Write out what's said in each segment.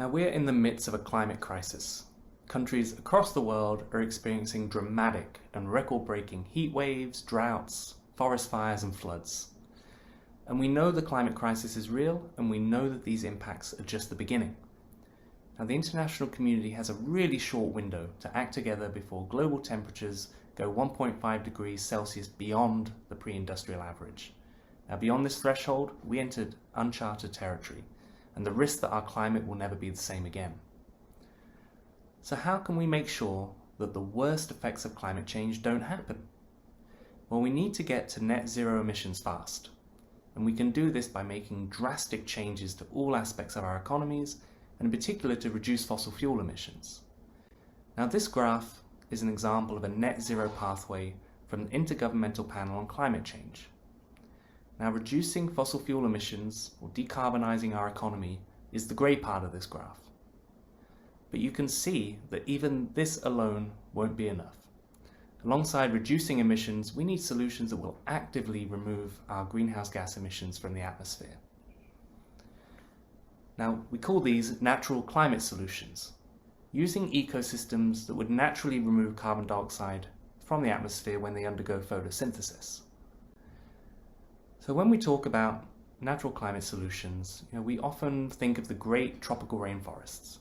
Now we're in the midst of a climate crisis. Countries across the world are experiencing dramatic and record-breaking heat waves, droughts, forest fires and floods. And we know the climate crisis is real, and we know that these impacts are just the beginning. Now the international community has a really short window to act together before global temperatures go 1.5 degrees Celsius beyond the pre-industrial average. Now beyond this threshold, we entered uncharted territory, and the risk that our climate will never be the same again. So how can we make sure that the worst effects of climate change don't happen? Well, we need to get to net zero emissions fast. And we can do this by making drastic changes to all aspects of our economies, and in particular to reduce fossil fuel emissions. Now this graph is an example of a net zero pathway from the Intergovernmental Panel on Climate Change. Now reducing fossil fuel emissions, or decarbonising our economy, is the grey part of this graph. But you can see that even this alone won't be enough. Alongside reducing emissions, we need solutions that will actively remove our greenhouse gas emissions from the atmosphere. Now, we call these natural climate solutions, using ecosystems that would naturally remove carbon dioxide from the atmosphere when they undergo photosynthesis. So when we talk about natural climate solutions, we often think of the great tropical rainforests.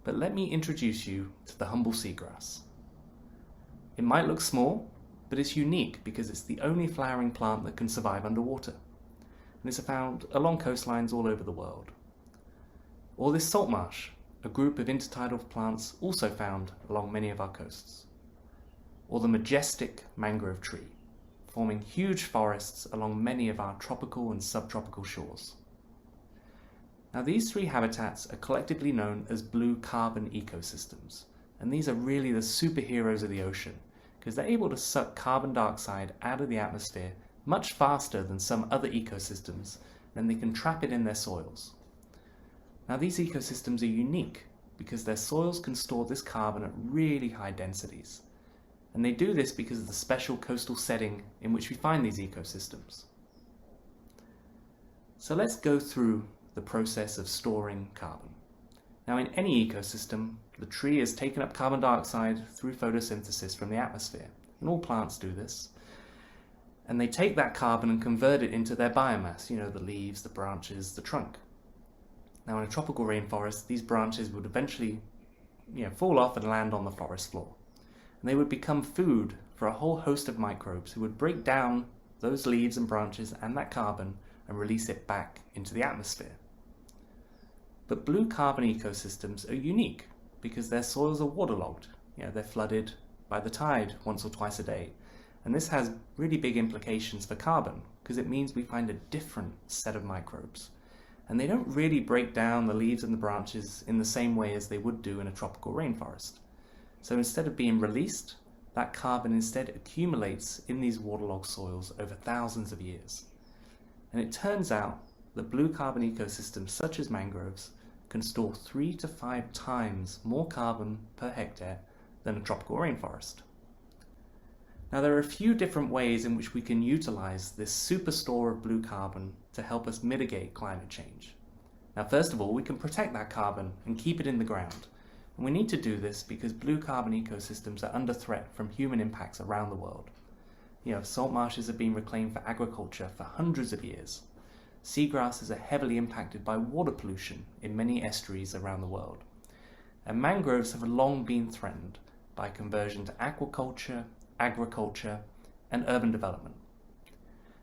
But let me introduce you to the humble seagrass. It might look small, but it's unique because it's the only flowering plant that can survive underwater. And it's found along coastlines all over the world. Or this salt marsh, a group of intertidal plants also found along many of our coasts. Or the majestic mangrove tree, forming huge forests along many of our tropical and subtropical shores. Now these three habitats are collectively known as blue carbon ecosystems, and these are really the superheroes of the ocean because they're able to suck carbon dioxide out of the atmosphere much faster than some other ecosystems, and they can trap it in their soils. Now these ecosystems are unique because their soils can store this carbon at really high densities, and they do this because of the special coastal setting in which we find these ecosystems. So let's go through the process of storing carbon. Now in any ecosystem, the tree has taken up carbon dioxide through photosynthesis from the atmosphere, and all plants do this. And they take that carbon and convert it into their biomass, the leaves, the branches, the trunk. Now in a tropical rainforest, these branches would eventually fall off and land on the forest floor. And they would become food for a whole host of microbes who would break down those leaves and branches and that carbon and release it back into the atmosphere. But blue carbon ecosystems are unique because their soils are waterlogged. They're flooded by the tide once or twice a day. And this has really big implications for carbon because it means we find a different set of microbes. And they don't really break down the leaves and the branches in the same way as they would do in a tropical rainforest. So instead of being released, that carbon instead accumulates in these waterlogged soils over thousands of years. And it turns out that blue carbon ecosystems such as mangroves can store 3 to 5 times more carbon per hectare than a tropical rainforest. Now there are a few different ways in which we can utilize this superstore of blue carbon to help us mitigate climate change. Now first of all, we can protect that carbon and keep it in the ground. And we need to do this because blue carbon ecosystems are under threat from human impacts around the world. Salt marshes have been reclaimed for agriculture for hundreds of years. Seagrasses are heavily impacted by water pollution in many estuaries around the world. And mangroves have long been threatened by conversion to aquaculture, agriculture, and urban development.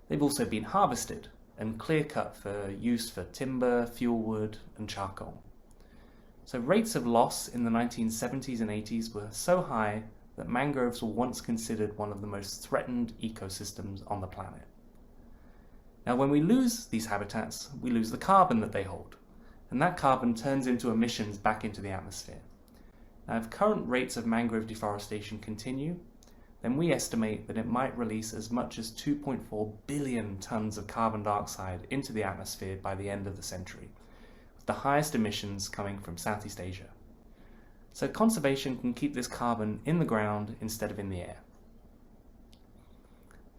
They've also been harvested and clear-cut for use for timber, fuel wood, and charcoal. So rates of loss in the 1970s and 80s were so high that mangroves were once considered one of the most threatened ecosystems on the planet. Now when we lose these habitats, we lose the carbon that they hold, and that carbon turns into emissions back into the atmosphere. Now if current rates of mangrove deforestation continue, then we estimate that it might release as much as 2.4 billion tons of carbon dioxide into the atmosphere by the end of the century, with the highest emissions coming from Southeast Asia. So conservation can keep this carbon in the ground instead of in the air.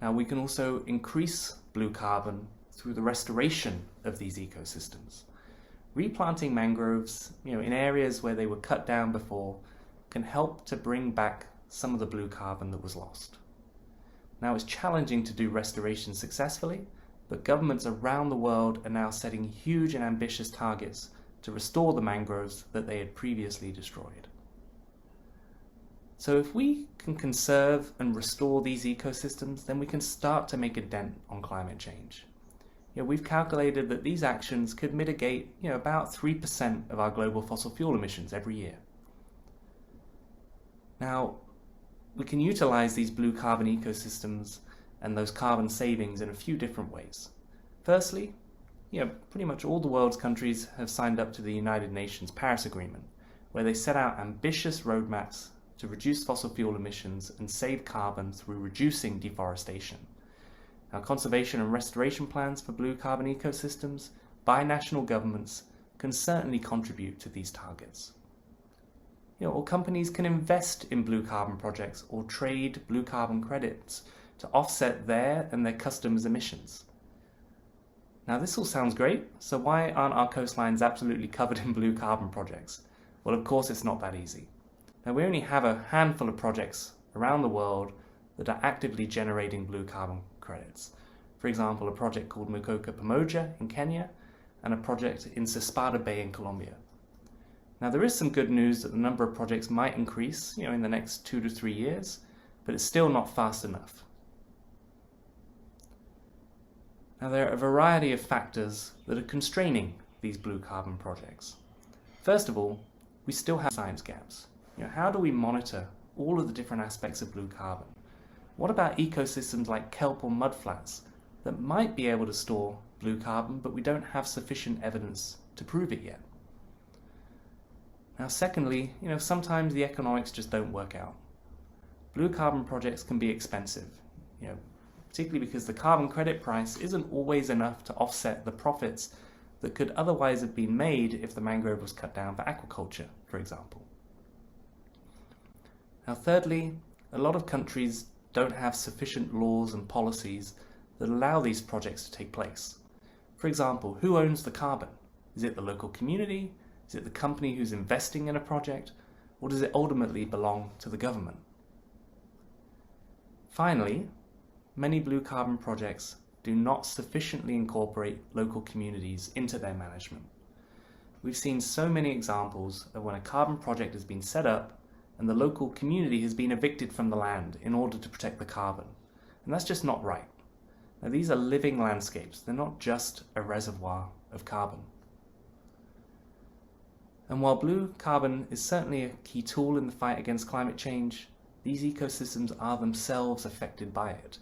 Now we can also increase blue carbon through the restoration of these ecosystems. replanting mangroves, in areas where they were cut down before can help to bring back some of the blue carbon that was lost. Now, it's challenging to do restoration successfully, but governments around the world are now setting huge and ambitious targets to restore the mangroves that they had previously destroyed. So if we can conserve and restore these ecosystems, then we can start to make a dent on climate change. We've calculated that these actions could mitigate about 3% of our global fossil fuel emissions every year. Now, we can utilize these blue carbon ecosystems and those carbon savings in a few different ways. Firstly, pretty much all the world's countries have signed up to the United Nations Paris Agreement, where they set out ambitious roadmaps to reduce fossil fuel emissions and save carbon through reducing deforestation. Now, conservation and restoration plans for blue carbon ecosystems by national governments can certainly contribute to these targets. Or companies can invest in blue carbon projects or trade blue carbon credits to offset their and their customers' emissions. Now, this all sounds great, so why aren't our coastlines absolutely covered in blue carbon projects? Well, of course it's not that easy. Now, we only have a handful of projects around the world that are actively generating blue carbon credits. For example, a project called Mukoka Pamoja in Kenya and a project in Sespada Bay in Colombia. Now, there is some good news that the number of projects might increase in the next 2 to 3 years, but it's still not fast enough. Now, there are a variety of factors that are constraining these blue carbon projects. First of all, we still have science gaps. How do we monitor all of the different aspects of blue carbon? What about ecosystems like kelp or mudflats that might be able to store blue carbon, but we don't have sufficient evidence to prove it yet? Now, secondly, sometimes the economics just don't work out. Blue carbon projects can be expensive, particularly because the carbon credit price isn't always enough to offset the profits that could otherwise have been made if the mangrove was cut down for aquaculture, for example. Now, thirdly, a lot of countries don't have sufficient laws and policies that allow these projects to take place. For example, who owns the carbon? Is it the local community? Is it the company who's investing in a project? Or does it ultimately belong to the government? Finally, many blue carbon projects do not sufficiently incorporate local communities into their management. We've seen so many examples of when a carbon project has been set up and the local community has been evicted from the land in order to protect the carbon. And that's just not right. Now, these are living landscapes. They're not just a reservoir of carbon. And while blue carbon is certainly a key tool in the fight against climate change, these ecosystems are themselves affected by it.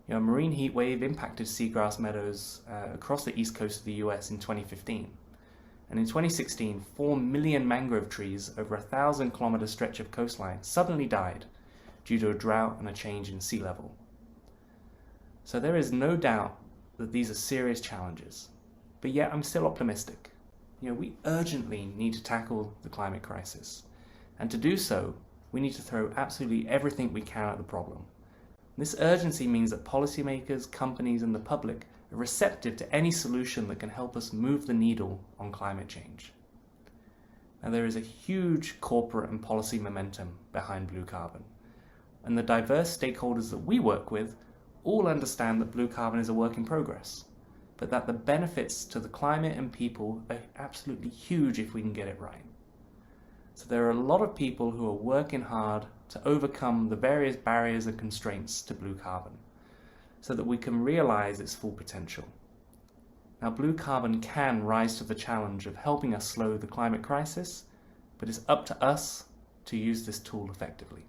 A marine heat wave impacted seagrass meadows across the east coast of the US in 2015. And in 2016, 4 million mangrove trees over a 1,000-kilometer stretch of coastline suddenly died due to a drought and a change in sea level. So there is no doubt that these are serious challenges, but yet I'm still optimistic. We urgently need to tackle the climate crisis, and to do so, we need to throw absolutely everything we can at the problem. This urgency means that policymakers, companies, and the public are receptive to any solution that can help us move the needle on climate change. Now, there is a huge corporate and policy momentum behind blue carbon, and the diverse stakeholders that we work with all understand that blue carbon is a work in progress, but that the benefits to the climate and people are absolutely huge if we can get it right. So there are a lot of people who are working hard to overcome the various barriers and constraints to blue carbon so that we can realize its full potential. Now, blue carbon can rise to the challenge of helping us slow the climate crisis, but it's up to us to use this tool effectively.